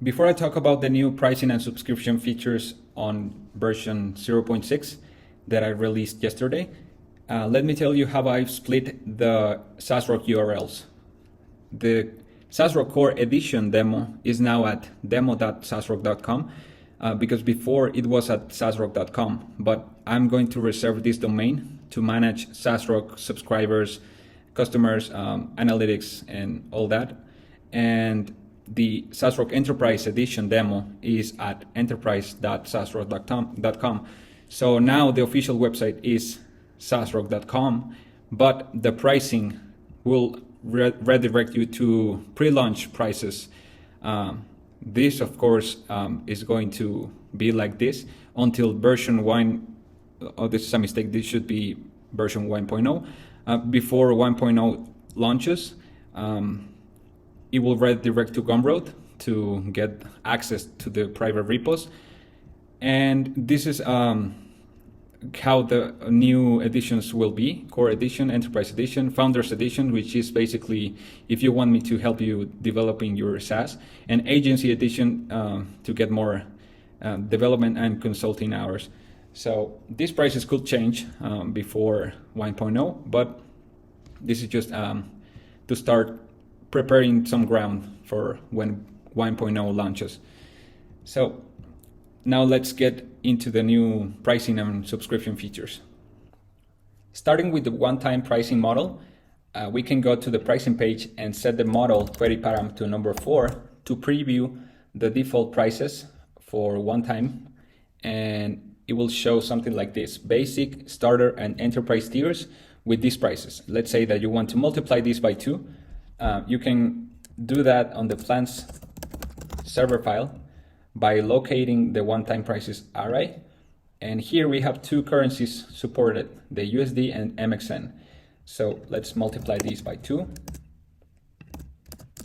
before I talk about the new pricing and subscription features on version 0.6 that I released yesterday, let me tell you how I've split the SaasRock URLs. The SaasRock Core Edition demo is now at demo.saasrock.com because before it was at saasrock.com, but I'm going to reserve this domain to manage SaasRock subscribers, customers, analytics, and all that. And the SaasRock Enterprise Edition demo is at enterprise.saasrock.com. So now the official website is saasrock.com, but the pricing will redirect you to pre-launch prices. This, of course, is going to be like this until version 1. Oh, this is a mistake. This should be version 1.0. Before 1.0 launches, it will redirect to Gumroad to get access to the private repos. And this is how the new editions will be: Core Edition, Enterprise Edition, Founders Edition, which is basically if you want me to help you developing your SaaS, and Agency Edition to get more development and consulting hours. So these prices could change before 1.0, but this is just to start preparing some ground for when 1.0 launches. So now let's get into the new pricing and subscription features. Starting with the one-time pricing model, we can go to the pricing page and set the model query param to number 4 to preview the default prices for one time, and it will show something like this: basic, starter, and enterprise tiers with these prices. Let's say that you want to multiply this by 2. You can do that on the plans server file by locating the one-time prices array. And here we have 2 currencies supported, the USD and MXN. So let's multiply these by 2.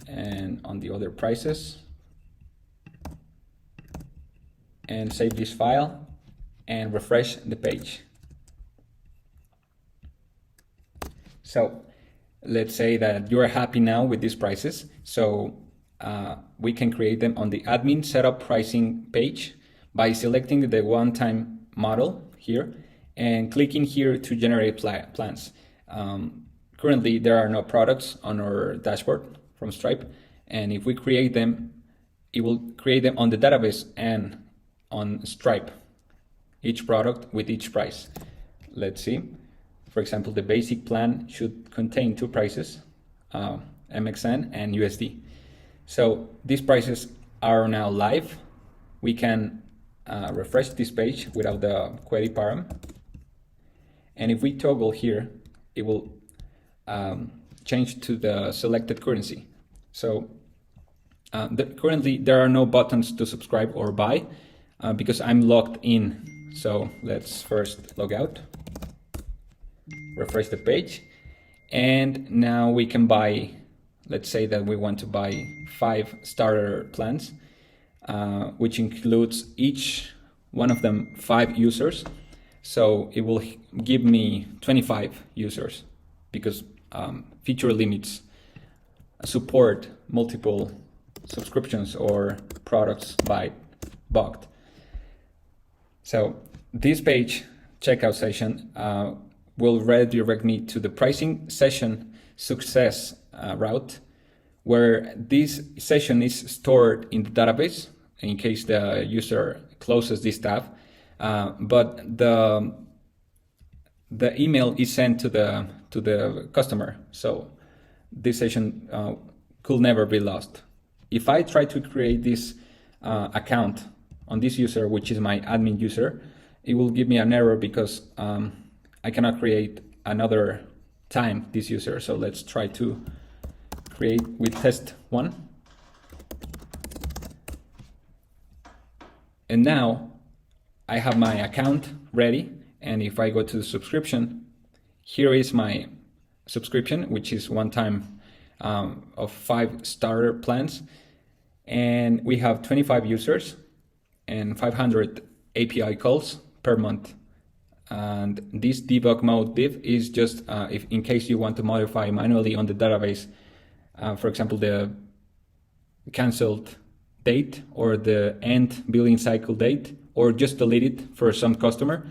And on the other prices, and save this file and refresh the page. So let's say that you're happy now with these prices. So we can create them on the admin setup pricing page by selecting the one-time model here and clicking here to generate plans. Currently, there are no products on our dashboard from Stripe. And if we create them, it will create them on the database and on Stripe, each product with each price. Let's see. For example, the basic plan should contain 2 prices, MXN and USD. So these prices are now live. We can refresh this page without the query param. And if we toggle here, it will change to the selected currency. So currently there are no buttons to subscribe or buy because I'm logged in. So let's first log out, refresh the page, and now we can buy. Let's say that we want to buy 5 starter plans, which includes each one of them 5 users. So it will give me 25 users because feature limits support multiple subscriptions or products by bugged. So this page, checkout session, will redirect me to the pricing session success route, where this session is stored in the database in case the user closes this tab, but the email is sent to the customer, so this session could never be lost. If I try to create this account on this user, which is my admin user, it will give me an error because I cannot create another time this user. So let's try to create with test 1. And now I have my account ready. And if I go to the subscription, here is my subscription, which is one time of 5 starter plans. And we have 25 users and 500 API calls per month. And this debug mode div is just if in case you want to modify manually on the database, for example, the canceled date or the end billing cycle date, or just delete it for some customer.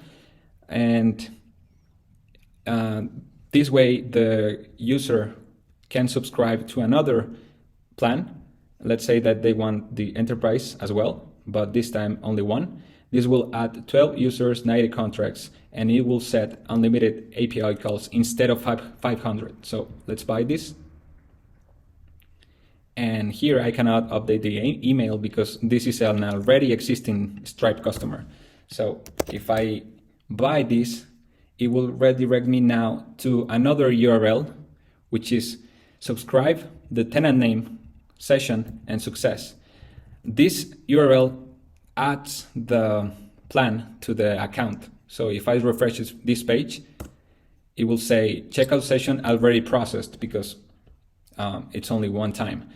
And this way the user can subscribe to another plan. Let's say that they want the enterprise as well, but this time only one. This will add 12 users, 90 contracts, and it will set unlimited API calls instead of 500. So let's buy this. And here I cannot update the email because this is an already existing Stripe customer. So if I buy this, it will redirect me now to another URL, which is subscribe, the tenant name, session, and success. This URL adds the plan to the account. So if I refresh this page, it will say checkout session already processed because it's only one time.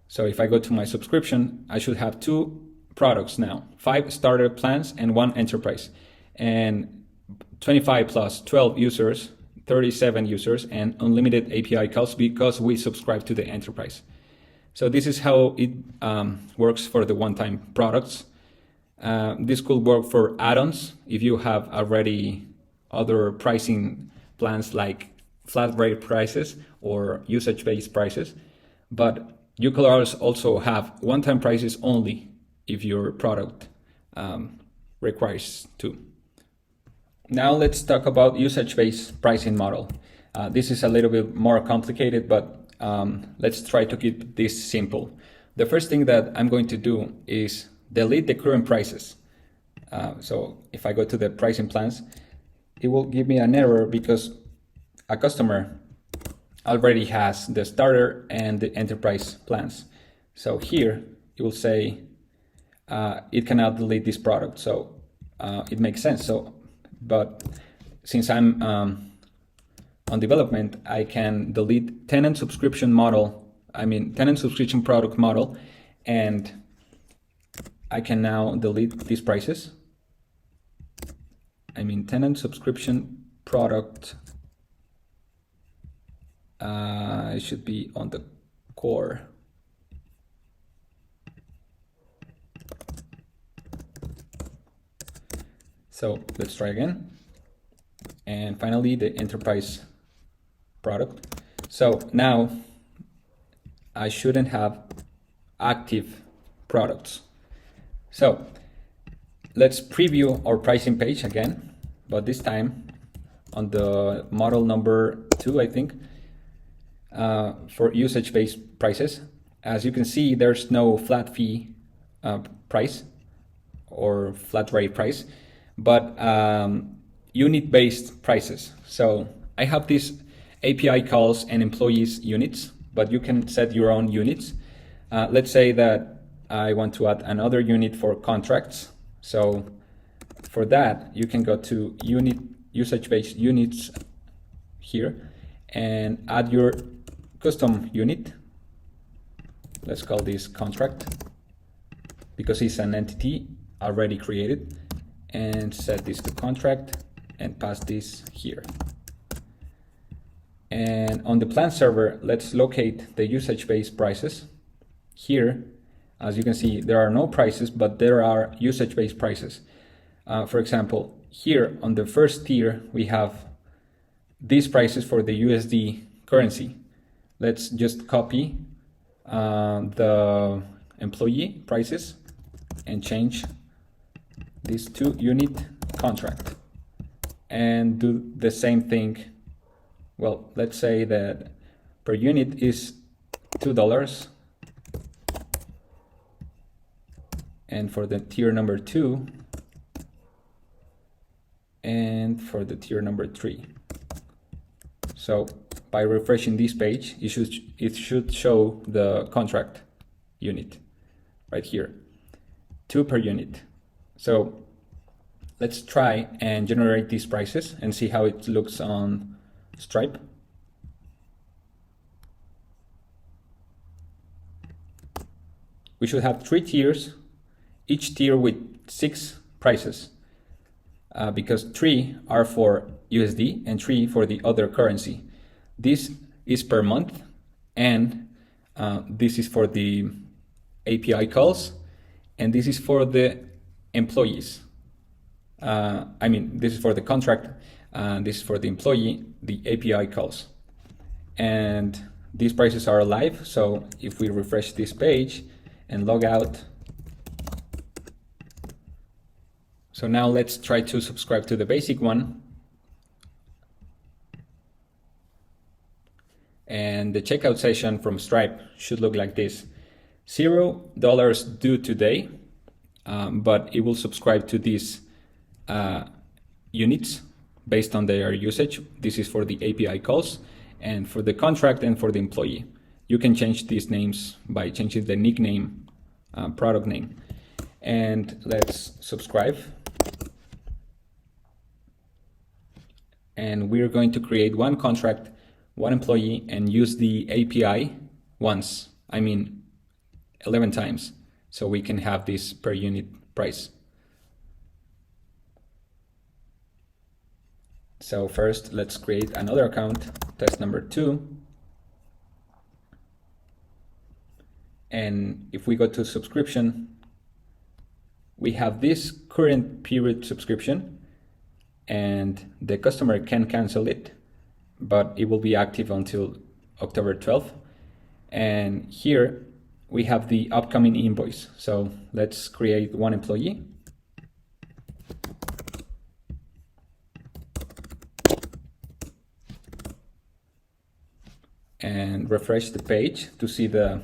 So if I go to my subscription, I should have 2 products now, 5 starter plans and 1 enterprise, and 25 plus 12 users, 37 users, and unlimited API calls because we subscribe to the enterprise. So this is how it works for the one-time products. This could work for add-ons if you have already other pricing plans like flat rate prices or usage-based prices. But you could also have one-time prices only if your product requires to. Now let's talk about usage-based pricing model. This is a little bit more complicated, but let's try to keep this simple. The first thing that I'm going to do is delete the current prices. So if I go to the pricing plans, it will give me an error because a customer already has the starter and the enterprise plans. So here it will say it cannot delete this product. So it makes sense. But since I'm on development, I can delete tenant subscription product model, and I can now delete these prices. Tenant subscription product. It should be on the core. So let's try again. And finally, the enterprise product. So now I shouldn't have active products. So let's preview our pricing page again, but this time on the model number 2, I think, for usage-based prices. As you can see, there's no flat fee price or flat rate price, but unit-based prices. So I have these API calls and employees units, but you can set your own units. Let's say that I want to add another unit for contracts. So for that, you can go to usage-based units here and add your custom unit. Let's call this contract because it's an entity already created, and set this to contract and pass this here. And on the plan server, let's locate the usage-based prices. Here, as you can see, there are no prices, but there are usage-based prices. For example, here on the first tier, we have these prices for the USD currency. Let's just copy the employee prices and change this to unit contract and do the same thing. Well, let's say that per unit is $2, and for the tier number 2 and for the tier number 3. So by refreshing this page, it should show the contract unit right here, 2 per unit. So let's try and generate these prices and see how it looks on Stripe. We should have 3 tiers, each tier with 6 prices, because 3 are for USD and 3 for the other currency. This is per month, and this is for the API calls, and this is for the employees. This is for the contract, this is for the employee, the API calls. And these prices are live, so if we refresh this page and log out, so now let's try to subscribe to the basic one. And the checkout session from Stripe should look like this. $0 due today, but it will subscribe to these units based on their usage. This is for the API calls, and for the contract and for the employee. You can change these names by changing the nickname, product name. And let's subscribe. And we're going to create one contract, one employee, and use the API once, 11 times, so we can have this per unit price. So first, let's create another account, test number 2. And if we go to subscription, we have this current period subscription, and the customer can cancel it, but it will be active until October 12th. And here we have the upcoming invoice. So let's create one employee. And refresh the page to see the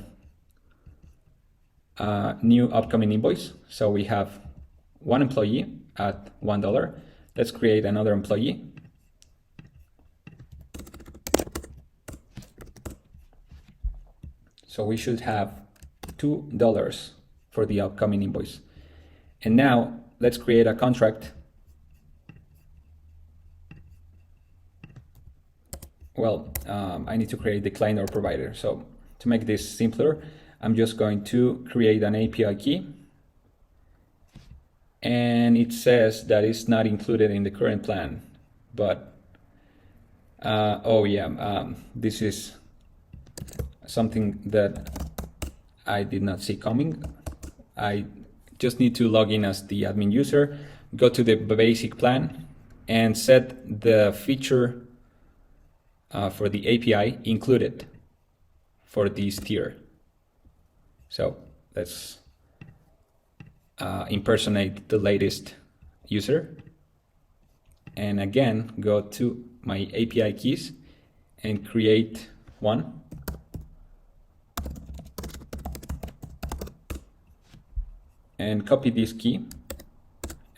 new upcoming invoice. So we have one employee at $1. Let's create another employee. So we should have $2 for the upcoming invoice. And now let's create a contract. Well, I need to create the client or provider. So to make this simpler, I'm just going to create an API key. And it says that it's not included in the current plan, but this is something that I did not see coming. I just need to log in as the admin user, go to the basic plan, and set the feature for the API included for this tier. So let's impersonate the latest user, and again go to my API keys and create one. And copy this key,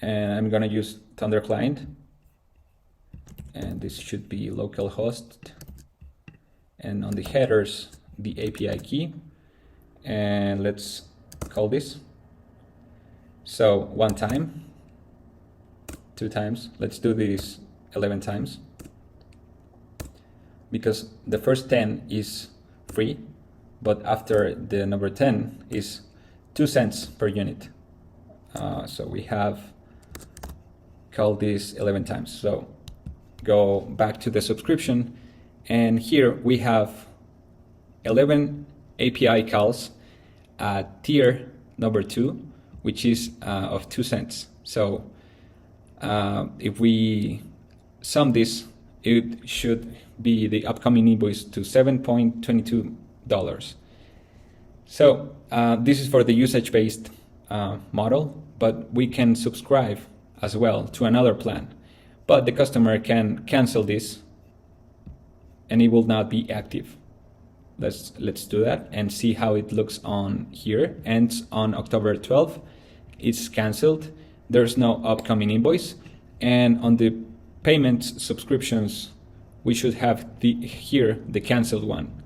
and I'm gonna use Thunder Client, and this should be localhost, and on the headers the API key, and let's call this. So 1 time, 2 times, let's do this 11 times, because the first 10 is free, but after the number 10 is 2 cents per unit. So we have called this 11 times. So go back to the subscription, and here we have 11 API calls at tier number 2, which is of 2 cents. So if we sum this, it should be the upcoming invoice to $7.22. So this is for the usage-based model, but we can subscribe as well to another plan. But the customer can cancel this and it will not be active. Let's do that and see how it looks on here. Ends on October 12th. It's canceled. There's no upcoming invoice. And on the payments subscriptions, we should have here the canceled one.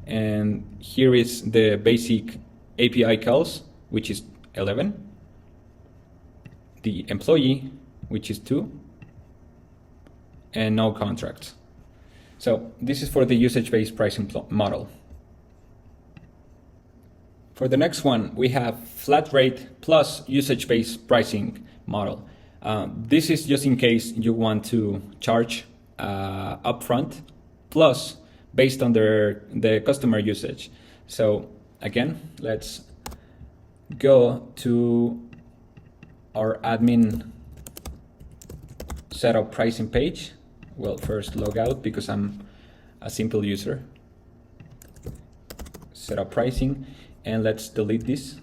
And here is the basic API calls, which is 11. The employee, which is 2. And no contracts. So this is for the usage-based pricing model. For the next one, we have flat rate plus usage-based pricing model. This is just in case you want to charge upfront, plus based on the customer usage. So again, let's go to our admin setup pricing page. Well, first log out because I'm a simple user. Setup pricing, and let's delete this.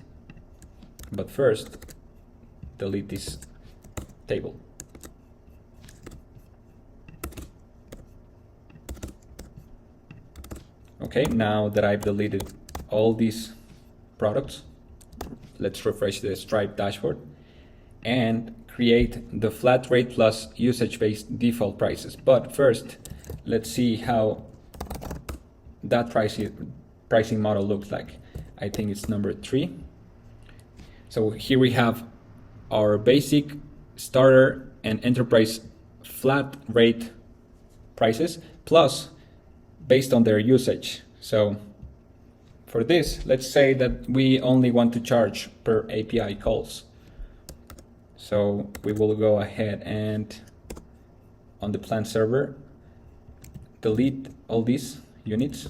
But first, delete this table. Okay, now that I've deleted all these products, let's refresh the Stripe dashboard and create the flat rate plus usage-based default prices. But first, let's see how that pricing model looks like. I think it's number 3. So here we have our basic, starter, and enterprise flat rate prices, plus based on their usage. So for this, let's say that we only want to charge per API calls. So we will go ahead and on the plan server, delete all these units.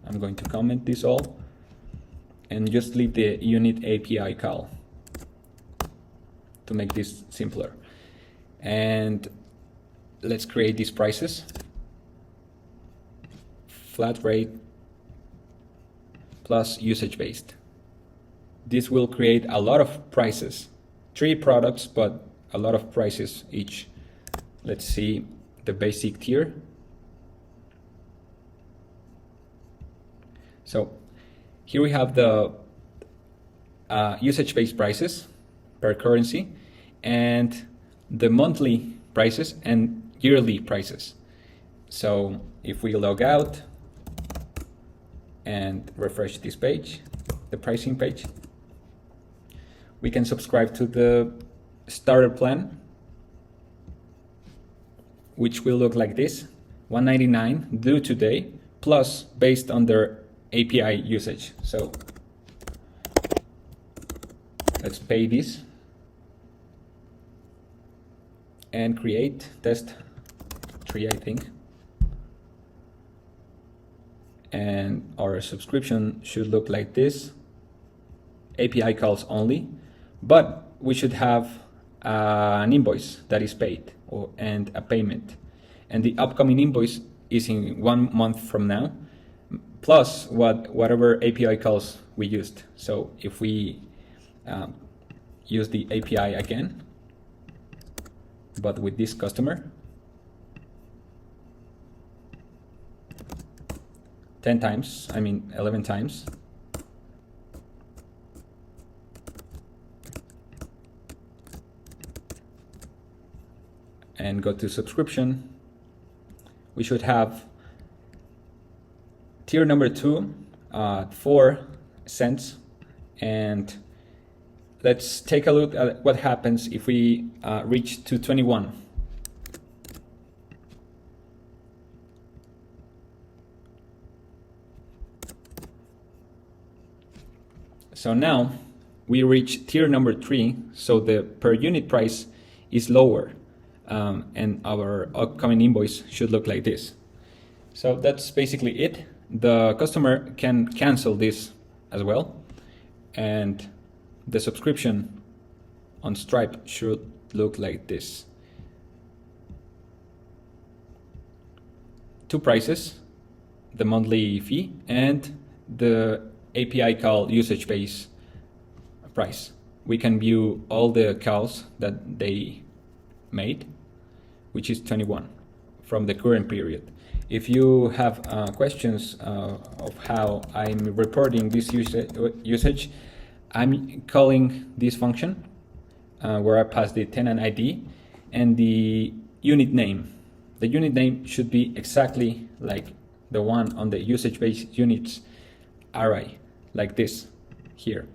I'm going to comment this all and just leave the unit API call to make this simpler. And let's create these prices. Flat rate plus usage based. This will create a lot of prices. 3 products, but a lot of prices each. Let's see the basic tier. So here we have the usage-based prices per currency, and the monthly prices and yearly prices. So if we log out and refresh this page, the pricing page, we can subscribe to the starter plan, which will look like this: $199 due today, plus based on their API usage. So let's pay this and create test 3, I think. And our subscription should look like this: API calls only, but we should have an invoice that is paid and a payment. And the upcoming invoice is in 1 month from now, plus whatever API calls we used. So if we use the API again, but with this customer, 11 times, and go to subscription, we should have tier number 2, 4 cents. And let's take a look at what happens if we reach to 21. So now we reach tier number 3, so the per unit price is lower, and our upcoming invoice should look like this. So that's basically it. The customer can cancel this as well, and the subscription on Stripe should look like this. 2 prices: the monthly fee and the API call usage base price. We can view all the calls that they made, which is 21 from the current period. If you have questions of how I'm reporting this usage, I'm calling this function where I pass the tenant ID and the unit name. The unit name should be exactly like the one on the usage-based units array, like this here.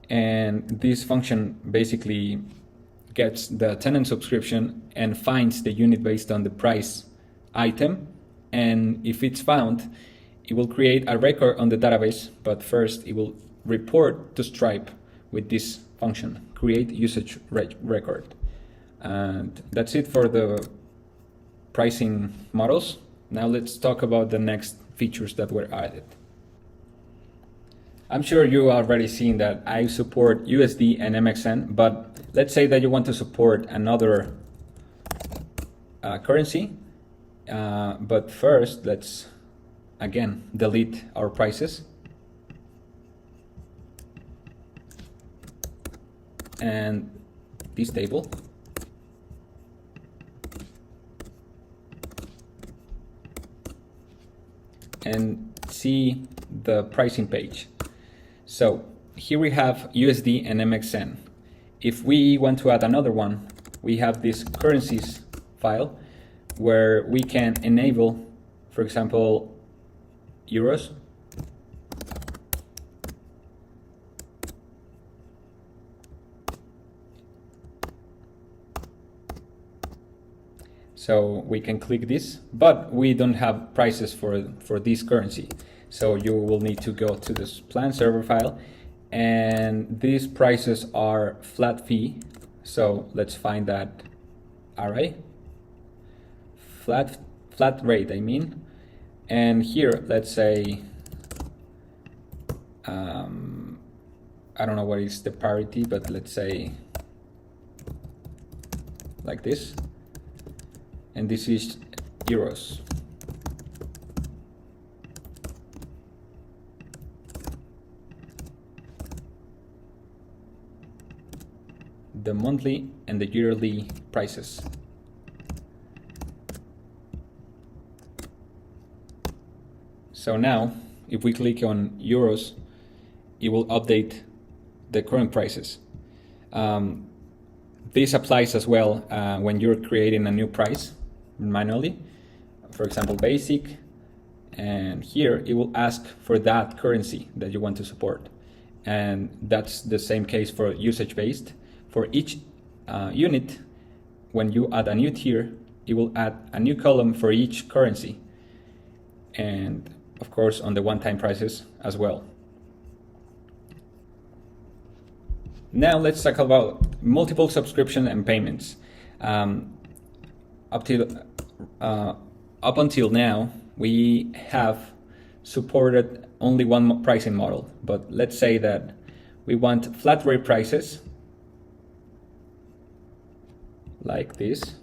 And this function basically gets the tenant subscription and finds the unit based on the price item. And if it's found, it will create a record on the database, but first it will report to Stripe with this function, create usage record. And that's it for the pricing models. Now let's talk about the next features that were added. I'm sure you already seen that I support USD and MXN, but let's say that you want to support another currency. But first, let's again delete our prices. And this table. And see the pricing page. So here we have USD and MXN. If we want to add another one, we have this currencies file where we can enable, for example, euros. So we can click this, but we don't have prices for this currency. So you will need to go to this plan server file, and these prices are flat fee. So let's find that array, flat rate, I mean. And here, let's say, I don't know what is the parity, but let's say like this. And this is euros. The monthly and the yearly prices. So now, if we click on euros, it will update the current prices. This applies as well when you're creating a new price manually. For example, basic, and here it will ask for that currency that you want to support. And that's the same case for usage-based. For each unit, when you add a new tier, it will add a new column for each currency. And of course, on the one-time prices as well. Now let's talk about multiple subscription and payments. Up until now, we have supported only one pricing model. But let's say that we want flat rate prices, like this,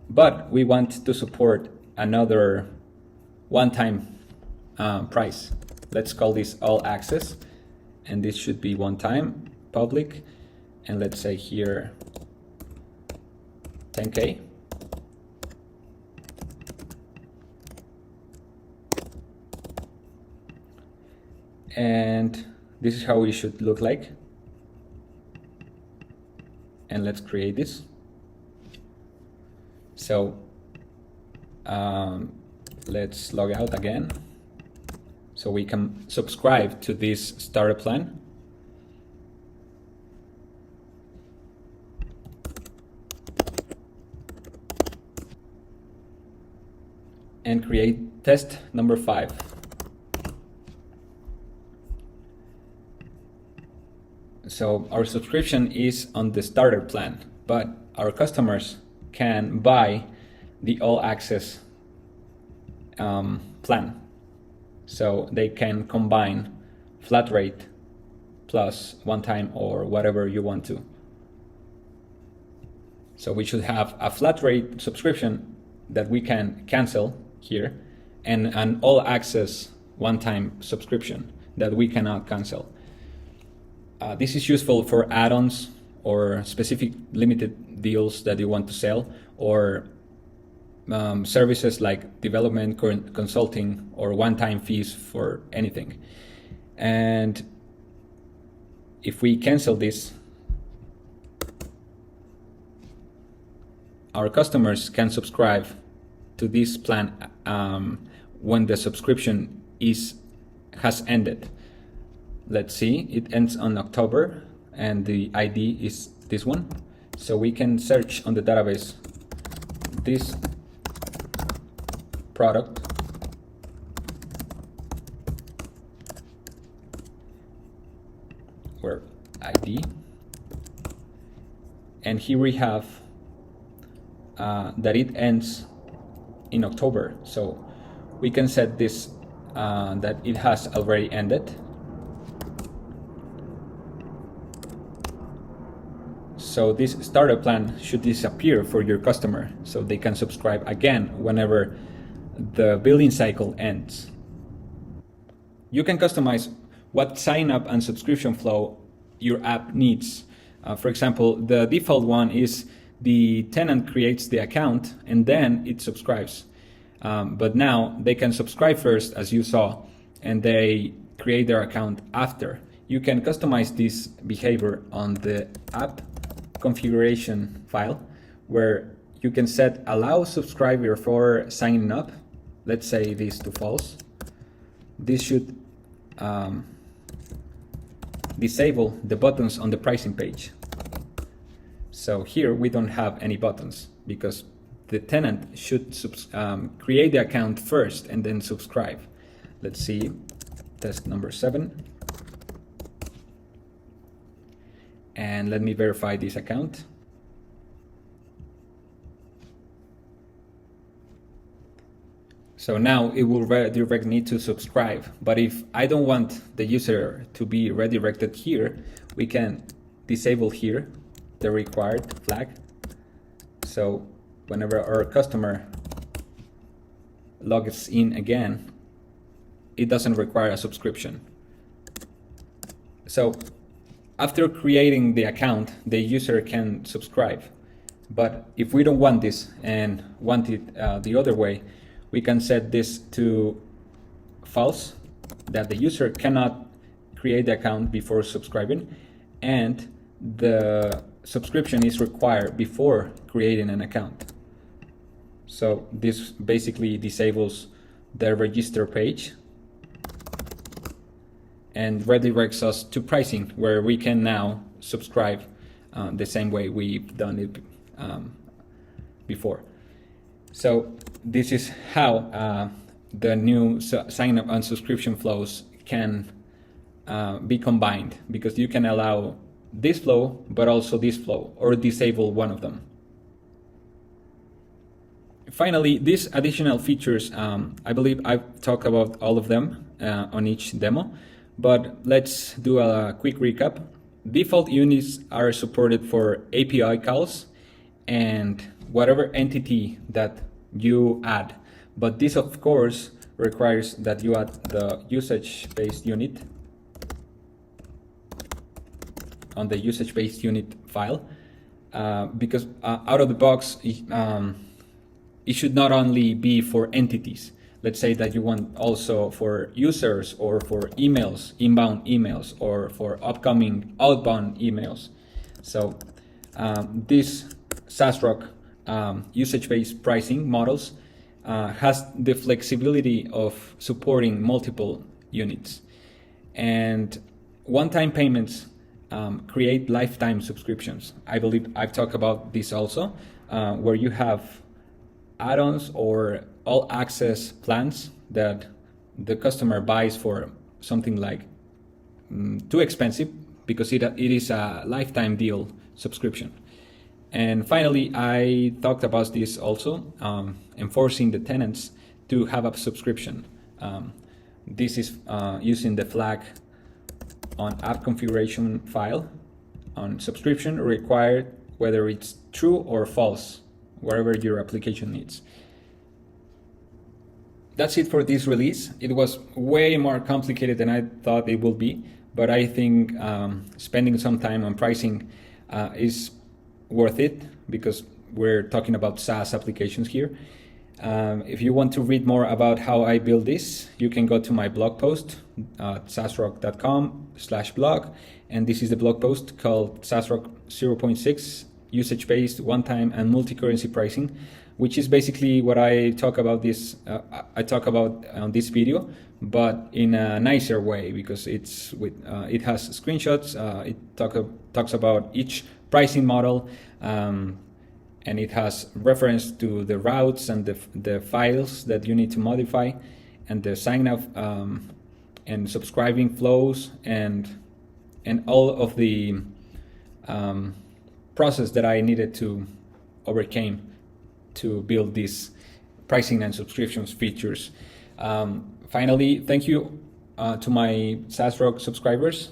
but we want to support another one-time price. Let's call this all access, and this should be one time public, and let's say here 10K. And this is how it should look like. And let's create this. So let's log out again, so we can subscribe to this starter plan. And create test number 5. So our subscription is on the starter plan, but our customers can buy the all access plan. So they can combine flat rate plus one time or whatever you want to. So we should have a flat rate subscription that we can cancel here, and an all access one time subscription that we cannot cancel. This is useful for add-ons or specific limited deals that you want to sell, or services like development, consulting, or one-time fees for anything. And if we cancel this, our customers can subscribe to this plan when the subscription has ended. Let's see, it ends on October, and the ID is this one. So we can search on the database this product, where ID, and here we have that it ends in October. So we can set this that it has already ended. So this starter plan should disappear for your customer so they can subscribe again whenever the billing cycle ends. You can customize what sign up and subscription flow your app needs. For example, the default one is the tenant creates the account and then it subscribes. But now they can subscribe first, as you saw, and they create their account after. You can customize this behavior on the app configuration file, where you can set allow subscriber for signing up. Let's say this to false. This should disable the buttons on the pricing page. So here we don't have any buttons because the tenant should create the account first and then subscribe. Let's see, test number 7. And let me verify this account. So now it will redirect me to subscribe. But if I don't want the user to be redirected here, we can disable here the required flag. So whenever our customer logs in again, it doesn't require a subscription. So after creating the account, the user can subscribe. But if we don't want this and want it the other way, we can set this to false, that the user cannot create the account before subscribing, and the subscription is required before creating an account. So this basically disables the register page and redirects us to pricing, where we can now subscribe the same way we've done it before. So this is how the new sign up and subscription flows can be combined, because you can allow this flow but also this flow, or disable one of them. Finally, these additional features, I believe I've talked about all of them on each demo, but let's do a quick recap. Default units are supported for API calls and whatever entity that you add, but this of course requires that you add the usage-based unit on the usage-based unit file, because out of the box it should not only be for entities. Let's say that you want also for users, or for emails, inbound emails, or for upcoming outbound emails. So this SaasRock usage-based pricing models has the flexibility of supporting multiple units, and one-time payments create lifetime subscriptions. I believe I've talked about this also, where you have add-ons or all access plans that the customer buys for something like too expensive, because it is a lifetime deal subscription. And finally, I talked about this also, enforcing the tenants to have a subscription. This is using the flag on app configuration file on subscription required, whether it's true or false, wherever your application needs. That's it for this release. It was way more complicated than I thought it would be, but I think spending some time on pricing is worth it, because we're talking about SaaS applications here. If you want to read more about how I build this, you can go to my blog post at saasrock.com/blog, and this is the blog post called SaasRock 0.6 usage-based, one-time, and multi-currency pricing, which is basically what I talk about this. I talk about on this video, but in a nicer way, because it's with it has screenshots. It talks about each pricing model, and it has reference to the routes and the files that you need to modify, and the sign up and subscribing flows, and all of the process that I needed to overcome to build this pricing and subscriptions features. Finally, thank you to my SaasRock subscribers.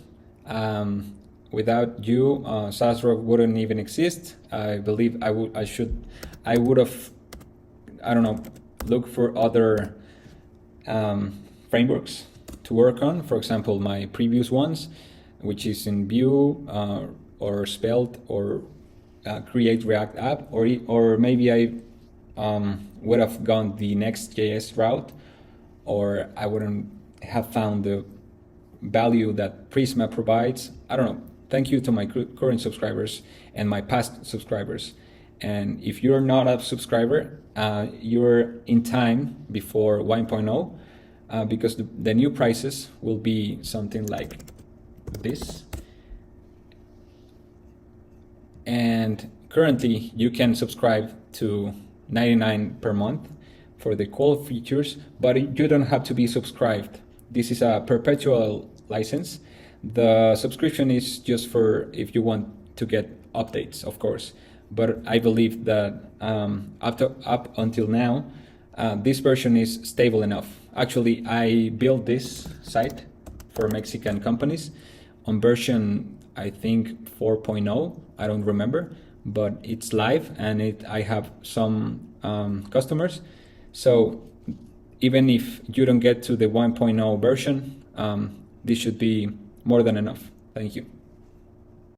Without you, SaasRock wouldn't even exist. I believe I would have, I don't know, looked for other frameworks to work on. For example, my previous ones, which is in Vue or Svelte or Create React app, or maybe I would have gone the Next.js route, or I wouldn't have found the value that Prisma provides. I don't know. Thank you to my current subscribers and my past subscribers. And if you're not a subscriber, you're in time before 1.0, because the new prices will be something like this. And currently you can subscribe to $99 per month for the core features, but you don't have to be subscribed. This is a perpetual license. The subscription is just for if you want to get updates, of course. But I believe that up until now, this version is stable enough. Actually, I built this site for Mexican companies on version, I think 4.0, I don't remember, but it's live and I have some customers. So even if you don't get to the 1.0 version, this should be more than enough. Thank you.